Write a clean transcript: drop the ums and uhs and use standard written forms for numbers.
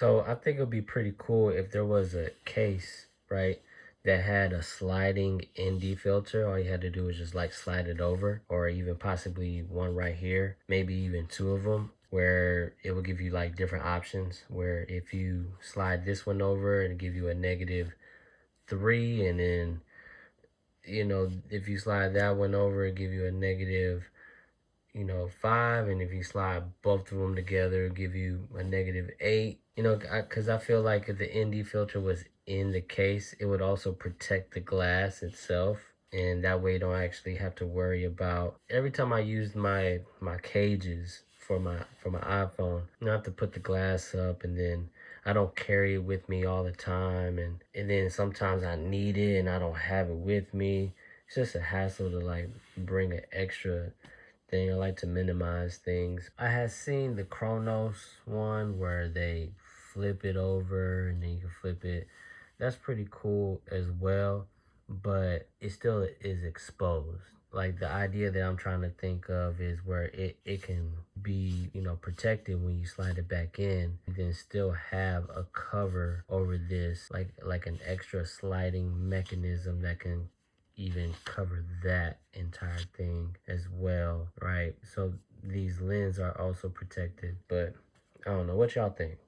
So I think it would be pretty cool if there was a case, right, that had a sliding ND filter. All you had to do was just like slide it over, or even possibly one right here, maybe even two of them, where it will give you like different options. Where if you slide this one over and give you a -3, and then if you slide that one over, it give you a -5, and if you slide both of them together, it'll give you a -8. Because I feel like if the ND filter was in the case, it would also protect the glass itself, and that way you don't actually have to worry about every time I use my cages for my iPhone. I have to put the glass up, and then I don't carry it with me all the time, and then sometimes I need it and I don't have it with me. It's just a hassle to like bring an extra thing. I like to minimize things. I had seen the Chronos one where they flip it over and then you can flip it. That's pretty cool as well, but it still is exposed. Like the idea that I'm trying to think of is where it can be, protected when you slide it back in, and then still have a cover over this, like an extra sliding mechanism that can even cover that entire thing as well, right? So these lenses are also protected, but I don't know what y'all think.